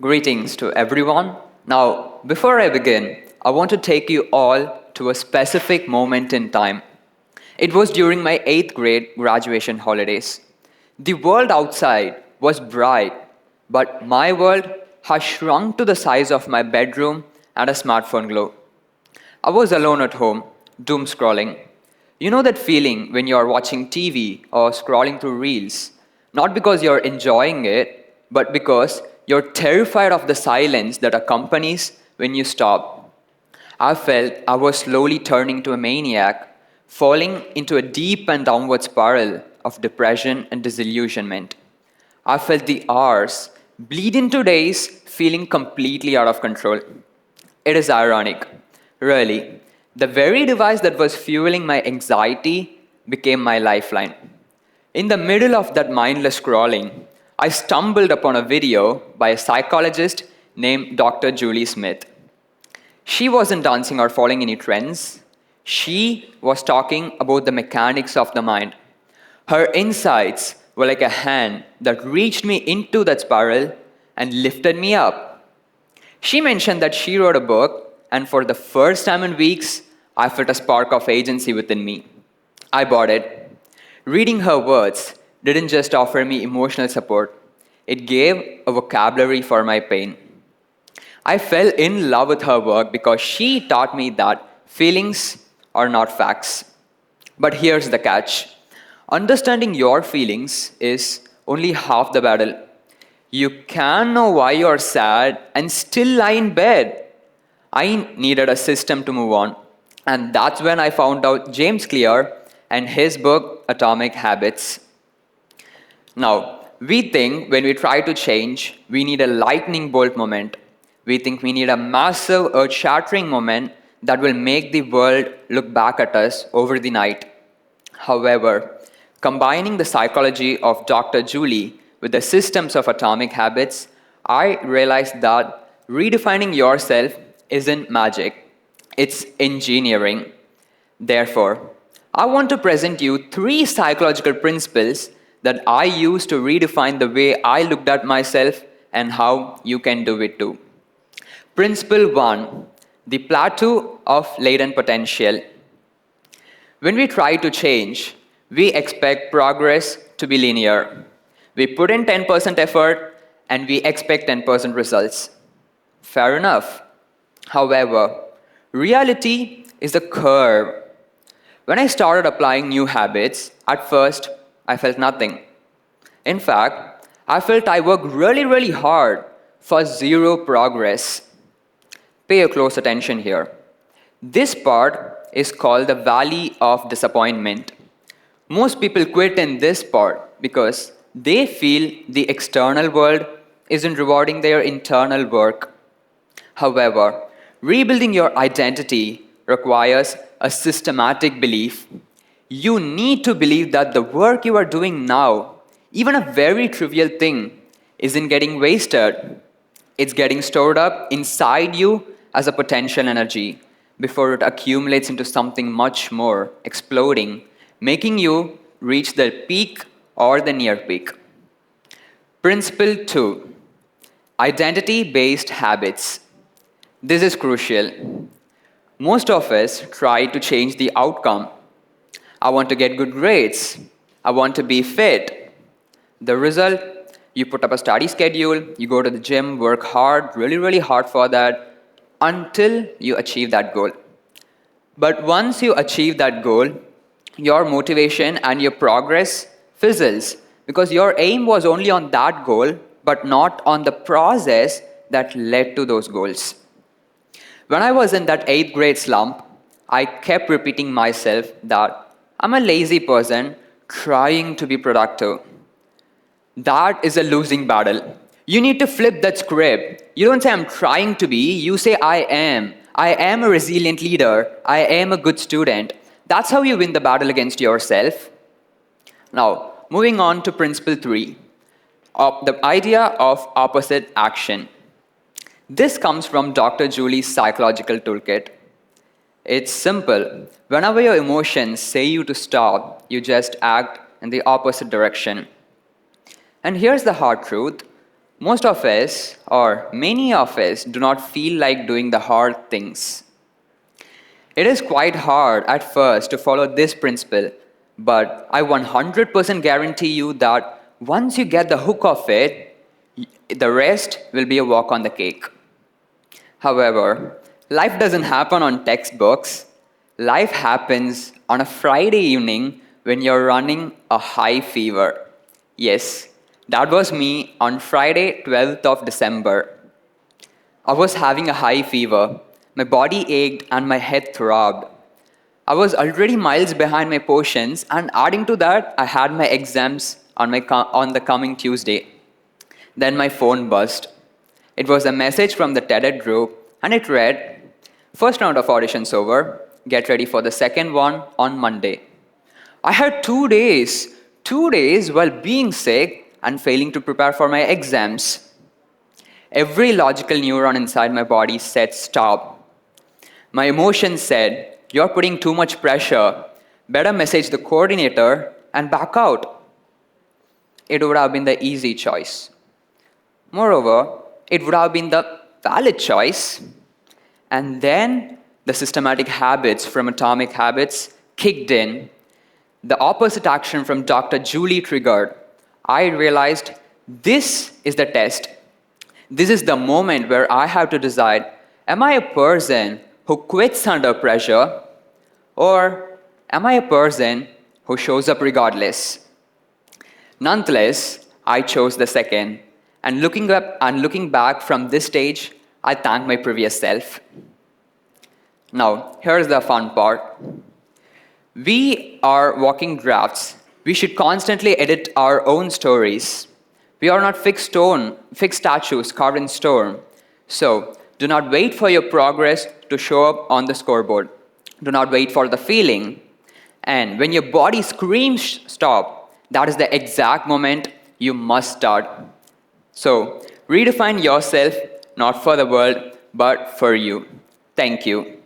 Greetings to everyone. Now, before I begin, I want to take you all to a specific moment in time. It was during my 8th grade graduation holidays. The world outside was bright, but my world has shrunk to the size of my bedroom and a smartphone glow. I was alone at home, doom scrolling. You know that feeling when you're watching TV or scrolling through reels, not because you're enjoying it, but because you're terrified of the silence that accompanies when you stop. I felt I was slowly turning into a maniac, falling into a deep and downward spiral of depression and disillusionment. I felt the hours bleed into days, feeling completely out of control. It is ironic. Really, the very device that was fueling my anxiety became my lifeline. In the middle of that mindless scrolling, I stumbled upon a video by a psychologist named Dr. Julie Smith. She wasn't dancing or following any trends. She was talking about the mechanics of the mind. Her insights were like a hand that reached me into that spiral and lifted me up. She mentioned that she wrote a book, and for the first time in weeks, I felt a spark of agency within me. I bought it. Reading her words didn't just offer me emotional support, it gave a vocabulary for my pain. I fell in love with her work because she taught me that feelings are not facts. But here's the catch: understanding your feelings is only half the battle. You can know why you're sad and still lie in bed. I needed a system to move on. And that's when I found out James Clear and his book, Atomic Habits. Now, we think when we try to change, we need a lightning bolt moment. We think we need a massive, earth shattering moment that will make the world look back at us over the night. However, combining the psychology of Dr. Julie with the systems of atomic habits, I realized that redefining yourself isn't magic, it's engineering. Therefore, I want to present you 3 psychological principles that I use to redefine the way I looked at myself and how you can do it too. Principle 1: the plateau of latent potential. When we try to change, we expect progress to be linear. We put in 10% effort and we expect 10% results. Fair enough. However, reality is a curve. When I started applying new habits, at first I felt nothing. In fact, I felt I worked really hard for zero progress. Pay a close attention here. This part is called the valley of disappointment. Most people quit in this part because they feel the external world isn't rewarding their internal work. However, rebuilding your identity requires a systematic belief. You need to believe that the work you are doing now, even a very trivial thing, isn't getting wasted. It's getting stored up inside you as a potential energy before it accumulates into something much more, exploding, making you reach the peak or the near peak. Principle 2: identity-based habits. This is crucial. Most of us try to change the outcome. I want to get good grades. I want to be fit. The result: you put up a study schedule, you go to the gym, work hard, really hard for that, until you achieve that goal. But once you achieve that goal, your motivation and your progress fizzles because your aim was only on that goal, but not on the process that led to those goals. When I was in that 8th grade slump, I kept repeating myself that I'm a lazy person trying to be productive. That is a losing battle. You need to flip that script. You don't say I'm trying to be, you say I am. I am a resilient leader. I am a good student. That's how you win the battle against yourself. Now, moving on to principle 3, the idea of opposite action. This comes from Dr. Julie's psychological toolkit. It's simple. Whenever your emotions say you to stop, you just act in the opposite direction. And here's the hard truth: Most of us, or many of us, do not feel like doing the hard things. It is quite hard at first to follow this principle, but I 100% guarantee you that once you get the hook of it, the rest will be a walk on the cake. However, life doesn't happen on textbooks. Life happens on a Friday evening when you're running a high fever. Yes, that was me on Friday, 12th of December. I was having a high fever. My body ached and my head throbbed. I was already miles behind my portions, and adding to that, I had my exams on the coming Tuesday. Then my phone buzzed. It was a message from the TED group, and it read, "First round of auditions over. Get ready for the second one on Monday." I had 2 days while being sick and failing to prepare for my exams. Every logical neuron inside my body said stop. My emotions said, "You're putting too much pressure. Better message the coordinator and back out." It would have been the easy choice. Moreover, it would have been the valid choice. And then the systematic habits from Atomic Habits kicked in. The opposite action from Dr. Julie triggered. I realized this is the test. This is the moment where I have to decide, am I a person who quits under pressure, or am I a person who shows up regardless? Nonetheless, I chose the second. And looking back from this stage, I thank my previous self. Now, here's the fun part. We are walking drafts. We should constantly edit our own stories. We are not fixed statues carved in stone. So, do not wait for your progress to show up on the scoreboard. Do not wait for the feeling. And when your body screams stop, that is the exact moment you must start. So, redefine yourself, not for the world, but for you. Thank you.